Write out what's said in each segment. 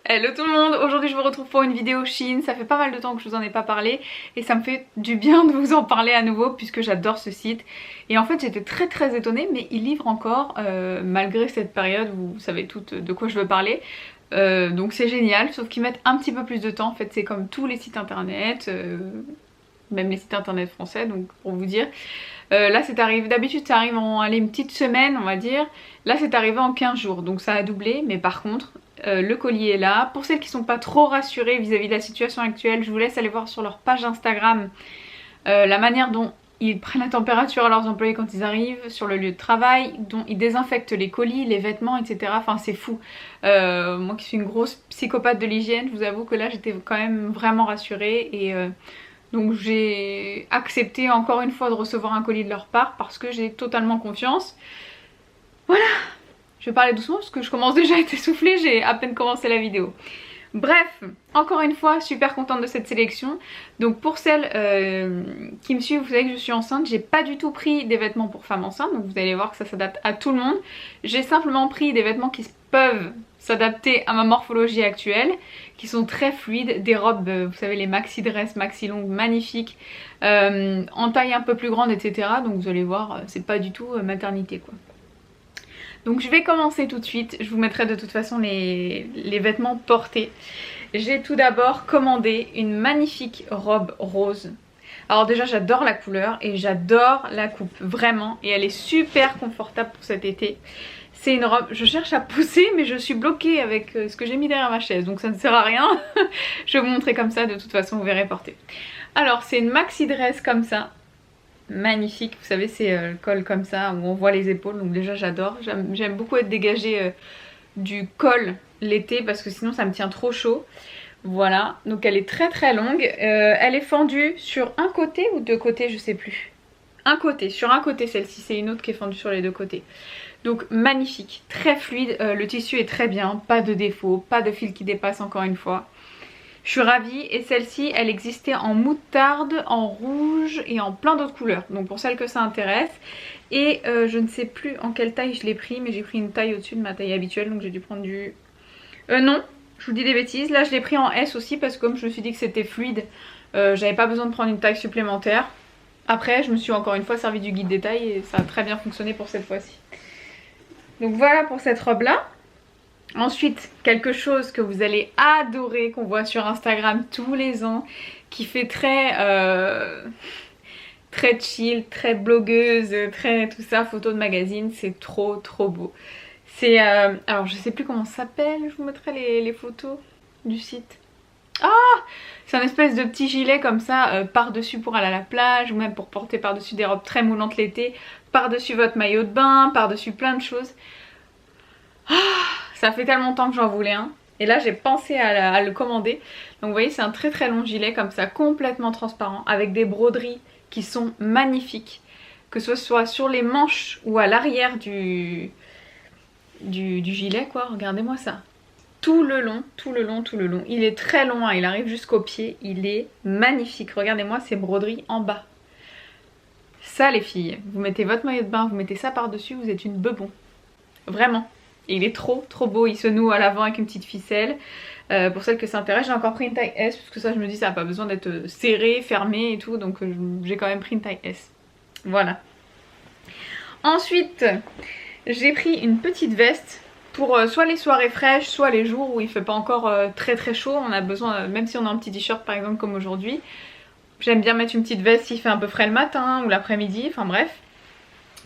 Hello tout le monde, aujourd'hui je vous retrouve pour une vidéo Shein. Ça fait pas mal de temps que je vous en ai pas parlé et ça me fait du bien de vous en parler à nouveau puisque j'adore ce site. Et en fait j'étais très étonnée, mais ils livrent encore malgré cette période, vous savez toutes de quoi je veux parler. Donc c'est génial, sauf qu'ils mettent un petit peu plus de temps. En fait c'est comme tous les sites internet, même les sites internet français, donc pour vous dire. Là c'est arrivé, d'habitude ça arrive en une petite semaine on va dire. Là c'est arrivé en 15 jours, donc ça a doublé, mais par contre le colis est là. Pour celles qui sont pas trop rassurées vis-à-vis de la situation actuelle, je vous laisse aller voir sur leur page Instagram la manière dont ils prennent la température à leurs employés quand ils arrivent sur le lieu de travail, dont ils désinfectent les colis, les vêtements, etc. Enfin c'est fou. Moi qui suis une grosse psychopathe de l'hygiène, je vous avoue que là j'étais quand même vraiment rassurée et donc j'ai accepté encore une fois de recevoir un colis de leur part parce que j'ai totalement confiance. Voilà, je vais parler doucement parce que je commence déjà à être essoufflée, j'ai à peine commencé la vidéo. Bref, encore une fois, super contente de cette sélection. Donc pour celles qui me suivent, vous savez que je suis enceinte, j'ai pas du tout pris des vêtements pour femmes enceintes, donc vous allez voir que ça s'adapte à tout le monde. J'ai simplement pris des vêtements qui peuvent s'adapter à ma morphologie actuelle, qui sont très fluides, des robes, vous savez les maxi dress, maxi longues, magnifiques, en taille un peu plus grande, etc. Donc vous allez voir, c'est pas du tout maternité quoi. Donc je vais commencer tout de suite, je vous mettrai de toute façon les vêtements portés. J'ai tout d'abord commandé une magnifique robe rose. Alors déjà j'adore la couleur et j'adore la coupe, vraiment. Et elle est super confortable pour cet été. C'est une robe, je cherche à pousser mais je suis bloquée avec ce que j'ai mis derrière ma chaise. Donc ça ne sert à rien. Je vais vous montrer comme ça, de toute façon vous verrez porter. Alors c'est une maxi dress comme ça. Magnifique, vous savez c'est le col comme ça où on voit les épaules, donc déjà j'adore. J'aime beaucoup être dégagée du col l'été parce que sinon ça me tient trop chaud. Voilà, donc elle est très longue, elle est fendue sur un côté ou deux côtés, je sais plus. Un côté, sur un côté celle-ci, c'est une autre qui est fendue sur les deux côtés. Donc magnifique, très fluide, le tissu est très bien, pas de défaut, pas de fil qui dépasse encore une fois. Je suis ravie et celle-ci elle existait en moutarde, en rouge et en plein d'autres couleurs. Donc pour celles que ça intéresse. Et je ne sais plus en quelle taille je l'ai pris, mais j'ai pris une taille au-dessus de ma taille habituelle. Donc j'ai dû prendre du... non, je vous dis des bêtises. Là je l'ai pris en S aussi parce que comme je me suis dit que c'était fluide, j'avais pas besoin de prendre une taille supplémentaire. Après je me suis encore une fois servi du guide des tailles et ça a très bien fonctionné pour cette fois-ci. Donc voilà pour cette robe là. Ensuite, quelque chose que vous allez adorer, qu'on voit sur Instagram tous les ans, qui fait très chill, très blogueuse, très tout ça, photo de magazine, c'est trop beau. C'est, alors je sais plus comment ça s'appelle, je vous mettrai les photos du site. Ah, c'est un espèce de petit gilet comme ça, par-dessus pour aller à la plage, ou même pour porter par-dessus des robes très moulantes l'été, par-dessus votre maillot de bain, par-dessus plein de choses. Ah, ça fait tellement longtemps que j'en voulais un. Et là j'ai pensé à le commander. Donc vous voyez c'est un très long gilet comme ça, complètement transparent, avec des broderies qui sont magnifiques. Que ce soit sur les manches ou à l'arrière du gilet quoi, regardez-moi ça. Tout le long. Il est très long, hein. Il arrive jusqu'au pied, il est magnifique. Regardez-moi ces broderies en bas. Ça les filles, vous mettez votre maillot de bain, vous mettez ça par-dessus, vous êtes une bebon. Vraiment. Et il est trop beau, il se noue à l'avant avec une petite ficelle. Pour celles que ça intéresse, j'ai encore pris une taille S parce que ça je me dis ça n'a pas besoin d'être serré, fermé et tout, donc j'ai quand même pris une taille S. Voilà. Ensuite, j'ai pris une petite veste pour soit les soirées fraîches, soit les jours où il fait pas encore très chaud. On a besoin, même si on a un petit t-shirt par exemple comme aujourd'hui. J'aime bien mettre une petite veste s'il fait un peu frais le matin ou l'après-midi, enfin bref.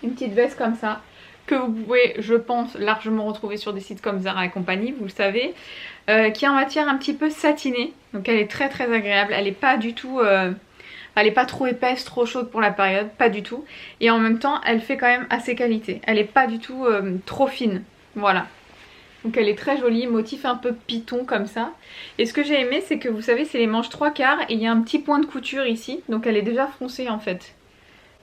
Une petite veste comme ça, que vous pouvez, je pense, largement retrouver sur des sites comme Zara et compagnie, vous le savez, qui est en matière un petit peu satinée, donc elle est très agréable, elle est pas du tout, elle est pas trop épaisse, trop chaude pour la période, pas du tout, et en même temps elle fait quand même assez qualité, elle est pas du tout trop fine, voilà. Donc elle est très jolie, motif un peu python comme ça, et ce que j'ai aimé c'est que vous savez c'est les manches 3/4 et il y a un petit point de couture ici, donc elle est déjà froncée en fait.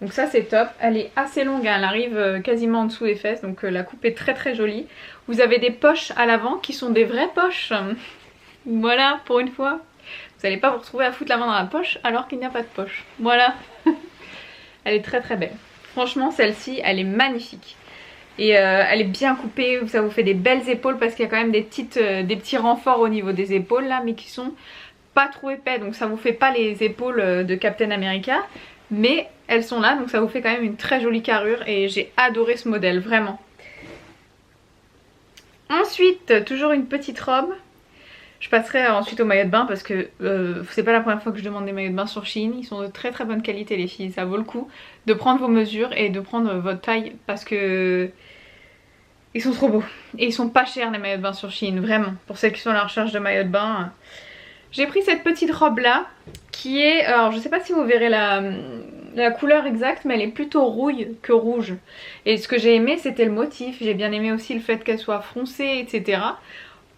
Donc ça c'est top, elle est assez longue, hein. Elle arrive quasiment en dessous des fesses, donc la coupe est très jolie. Vous avez des poches à l'avant qui sont des vraies poches. Voilà, pour une fois. Vous n'allez pas vous retrouver à foutre la main dans la poche alors qu'il n'y a pas de poche. Voilà. Elle est très belle. Franchement celle-ci elle est magnifique. Et elle est bien coupée, ça vous fait des belles épaules parce qu'il y a quand même des petits renforts au niveau des épaules là, mais qui sont pas trop épais, donc ça vous fait pas les épaules de Captain America, mais elles sont là, donc ça vous fait quand même une très jolie carrure et j'ai adoré ce modèle, vraiment. Ensuite, toujours une petite robe. Je passerai ensuite au maillot de bain parce que c'est pas la première fois que je demande des maillots de bain sur Shein. Ils sont de très très bonne qualité les filles, ça vaut le coup de prendre vos mesures et de prendre votre taille parce que ils sont trop beaux. Et ils sont pas chers les maillots de bain sur Shein, vraiment. Pour celles qui sont à la recherche de maillots de bain. J'ai pris cette petite robe là qui est, alors je sais pas si vous verrez la couleur exacte, mais elle est plutôt rouille que rouge. Et ce que j'ai aimé c'était le motif, j'ai bien aimé aussi le fait qu'elle soit foncée, etc.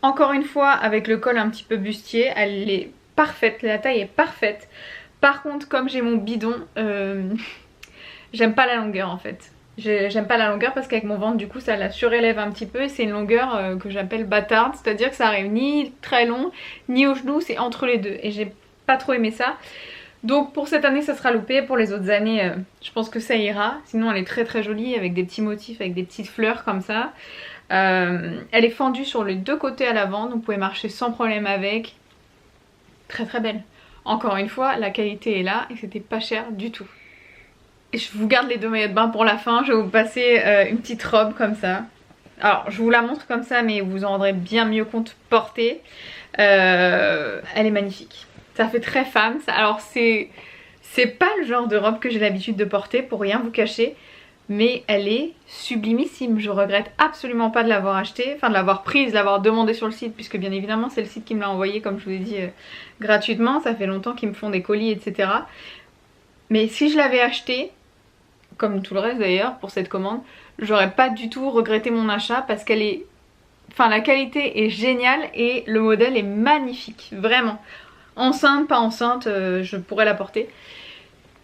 Encore une fois, avec le col un petit peu bustier, elle est parfaite, la taille est parfaite. Par contre, comme j'ai mon bidon, j'aime pas la longueur en fait. J'aime pas la longueur parce qu'avec mon ventre du coup ça la surélève un petit peu et c'est une longueur que j'appelle bâtarde, c'est-à-dire que ça arrive ni très long ni au genou, c'est entre les deux et j'ai pas trop aimé ça. Donc pour cette année ça sera loupé, pour les autres années je pense que ça ira. Sinon elle est très très jolie avec des petits motifs, avec des petites fleurs comme ça. Elle est fendue sur les deux côtés à l'avant, donc vous pouvez marcher sans problème avec. Très très belle. Encore une fois, la qualité est là et c'était pas cher du tout. Et je vous garde les deux maillots de bain pour la fin, je vais vous passer une petite robe comme ça. Alors je vous la montre comme ça mais vous en rendrez bien mieux compte portée. Elle est magnifique. Ça fait très femme. Alors c'est pas le genre de robe que j'ai l'habitude de porter pour rien vous cacher. Mais elle est sublimissime, je regrette absolument pas de l'avoir achetée, enfin de l'avoir prise, de l'avoir demandée sur le site, puisque bien évidemment c'est le site qui me l'a envoyée comme je vous ai dit gratuitement, ça fait longtemps qu'ils me font des colis etc. Mais si je l'avais achetée, comme tout le reste d'ailleurs pour cette commande, j'aurais pas du tout regretté mon achat parce qu'elle est... Enfin la qualité est géniale et le modèle est magnifique, vraiment. Enceinte, pas enceinte, je pourrais la porter.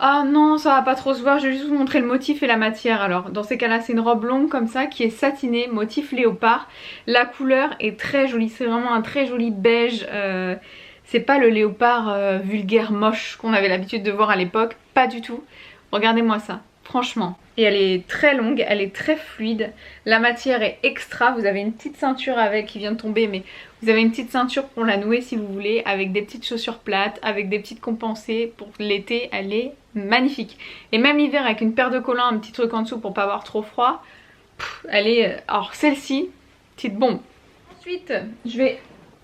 Ah non, ça va pas trop se voir, je vais juste vous montrer le motif et la matière. Alors dans ces cas là c'est une robe longue comme ça qui est satinée, motif léopard. La couleur est très jolie, c'est vraiment un très joli beige. C'est pas le léopard vulgaire moche qu'on avait l'habitude de voir à l'époque, pas du tout. Regardez-moi ça, franchement. Et elle est très longue, elle est très fluide. La matière est extra, vous avez une petite ceinture avec qui vient de tomber, mais vous avez une petite ceinture pour la nouer si vous voulez, avec des petites chaussures plates, avec des petites compensées. Pour l'été, elle est magnifique. Et même l'hiver avec une paire de collants, un petit truc en dessous pour pas avoir trop froid, elle est... Alors celle-ci, petite bombe. Ensuite, je vais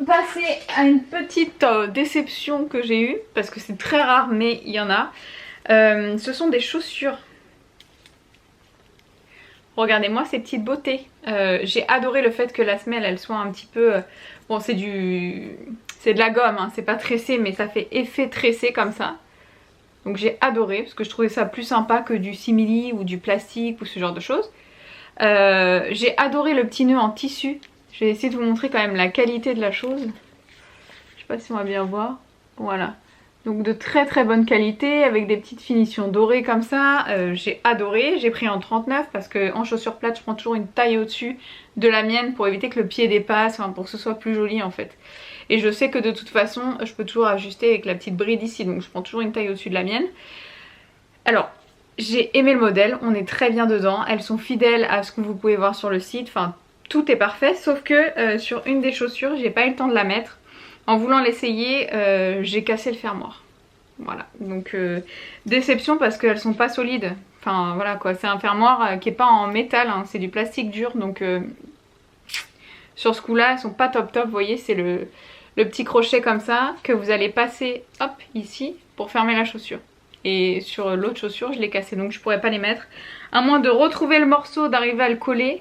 passer à une petite déception que j'ai eue, parce que c'est très rare mais il y en a. Ce sont des chaussures. Regardez-moi ces petites beautés. J'ai adoré le fait que la semelle elle soit un petit peu... bon c'est de la gomme, hein, c'est pas tressé mais ça fait effet tressé comme ça. Donc j'ai adoré parce que je trouvais ça plus sympa que du simili ou du plastique ou ce genre de choses. J'ai adoré le petit nœud en tissu. Je vais essayer de vous montrer quand même la qualité de la chose. Je sais pas si on va bien voir. Voilà. Donc de très très bonne qualité avec des petites finitions dorées comme ça. J'ai adoré. J'ai pris en 39 parce que en chaussures plates je prends toujours une taille au-dessus de la mienne pour éviter que le pied dépasse, enfin, pour que ce soit plus joli en fait. Et je sais que de toute façon je peux toujours ajuster avec la petite bride ici, donc je prends toujours une taille au-dessus de la mienne. Alors j'ai aimé le modèle, on est très bien dedans, elles sont fidèles à ce que vous pouvez voir sur le site, enfin tout est parfait, sauf que sur une des chaussures j'ai pas eu le temps de la mettre. En voulant l'essayer, j'ai cassé le fermoir. Voilà, donc déception parce qu'elles sont pas solides. Enfin voilà quoi, c'est un fermoir qui est pas en métal, hein, c'est du plastique dur, donc sur ce coup là elles sont pas top top. Vous voyez, c'est le petit crochet comme ça que vous allez passer hop ici pour fermer la chaussure. Et sur l'autre chaussure je l'ai cassé, donc je pourrais pas les mettre. À moins de retrouver le morceau, d'arriver à le coller.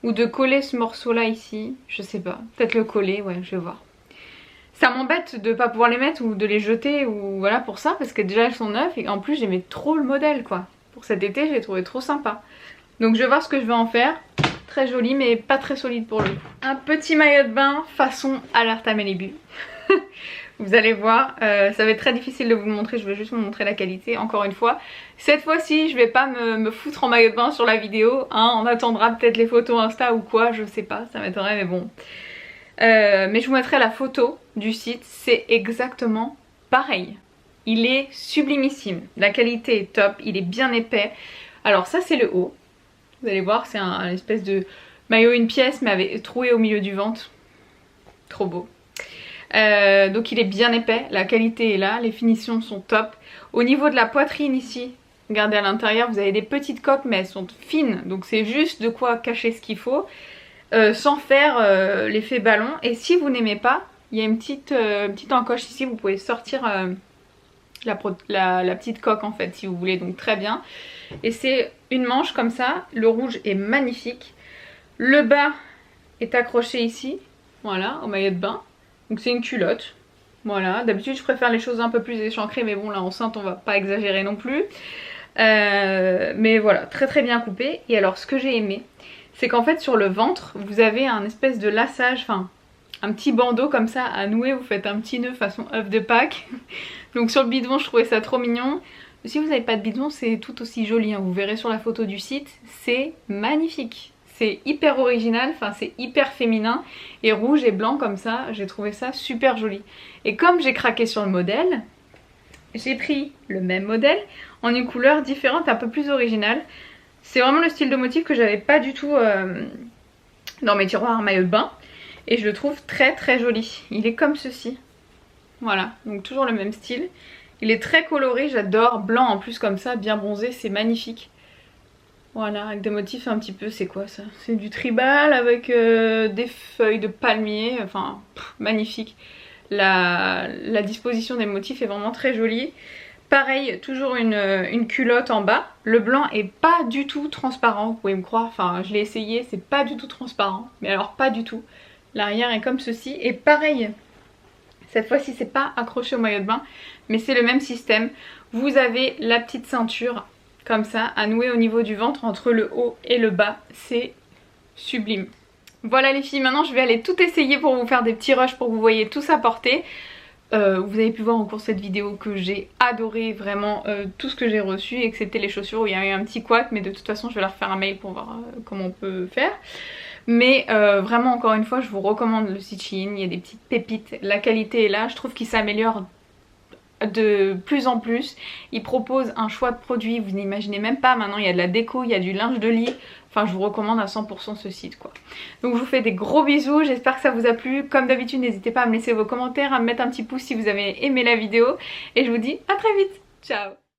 Ou de coller ce morceau là ici, je sais pas, peut-être le coller, ouais je vais voir. Ça m'embête de pas pouvoir les mettre ou de les jeter ou voilà pour ça, parce que déjà elles sont neuves et en plus j'aimais trop le modèle quoi. Pour cet été je l'ai trouvé trop sympa. Donc je vais voir ce que je vais en faire. Très joli mais pas très solide pour le coup. Un petit maillot de bain façon alerte à Malibu. Vous allez voir, ça va être très difficile de vous le montrer, je vais juste vous montrer la qualité encore une fois. Cette fois-ci je vais pas me foutre en maillot de bain sur la vidéo, hein. On attendra peut-être les photos Insta ou quoi, je sais pas, ça m'étonnerait mais bon. Mais je vous mettrai la photo du site, c'est exactement pareil. Il est sublimissime, la qualité est top, il est bien épais. Alors ça c'est le haut, Vous allez voir, c'est un espèce de maillot une pièce mais avec troué au milieu du ventre. Trop beau. Donc il est bien épais, la qualité est là, les finitions sont top. Au niveau de la poitrine ici, regardez à l'intérieur, vous avez des petites coques mais elles sont fines. Donc c'est juste de quoi cacher ce qu'il faut sans faire l'effet ballon. Et si vous n'aimez pas, il y a une petite encoche ici, vous pouvez sortir la petite coque en fait si vous voulez, donc très bien. Et c'est une manche comme ça, le rouge est magnifique. Le bas est accroché ici, voilà, au maillot de bain. Donc c'est une culotte, voilà. D'habitude je préfère les choses un peu plus échancrées, mais bon là enceinte on va pas exagérer non plus. Mais voilà, très très bien coupé. Et alors ce que j'ai aimé, c'est qu'en fait sur le ventre, vous avez un espèce de lassage, enfin un petit bandeau comme ça à nouer, vous faites un petit nœud façon œuf de Pâques. Donc sur le bidon je trouvais ça trop mignon. Si vous n'avez pas de bidon c'est tout aussi joli, hein. Vous verrez sur la photo du site, c'est magnifique. C'est hyper original, enfin c'est hyper féminin et rouge et blanc comme ça, j'ai trouvé ça super joli. Et comme j'ai craqué sur le modèle, j'ai pris le même modèle en une couleur différente, un peu plus originale. C'est vraiment le style de motif que j'avais pas du tout dans mes tiroirs maillot de bain et je le trouve très très joli. Il est comme ceci, voilà, donc toujours le même style. Il est très coloré, j'adore, blanc en plus comme ça, bien bronzé, c'est magnifique. Voilà, avec des motifs un petit peu, c'est quoi ça? C'est du tribal avec des feuilles de palmier, enfin magnifique. La disposition des motifs est vraiment très jolie. Pareil, toujours une culotte en bas. Le blanc est pas du tout transparent, vous pouvez me croire, enfin je l'ai essayé, c'est pas du tout transparent. Mais alors pas du tout. L'arrière est comme ceci et pareil. Cette fois-ci c'est pas accroché au maillot de bain, mais c'est le même système. Vous avez la petite ceinture comme ça, à nouer au niveau du ventre entre le haut et le bas, c'est sublime. Voilà les filles, maintenant je vais aller tout essayer pour vous faire des petits rushs pour que vous voyez tout ça porter. Vous avez pu voir au cours de cette vidéo que j'ai adoré vraiment tout ce que j'ai reçu, excepté les chaussures où il y a eu un petit couac, mais de toute façon je vais leur faire un mail pour voir comment on peut faire. Mais vraiment encore une fois je vous recommande le site Shein, il y a des petites pépites, la qualité est là, je trouve qu'il s'améliore de plus en plus. Il propose un choix de produits, vous n'imaginez même pas, maintenant il y a de la déco, il y a du linge de lit, enfin je vous recommande à 100% ce site quoi. Donc je vous fais des gros bisous, j'espère que ça vous a plu, comme d'habitude n'hésitez pas à me laisser vos commentaires, à me mettre un petit pouce si vous avez aimé la vidéo et je vous dis à très vite, ciao.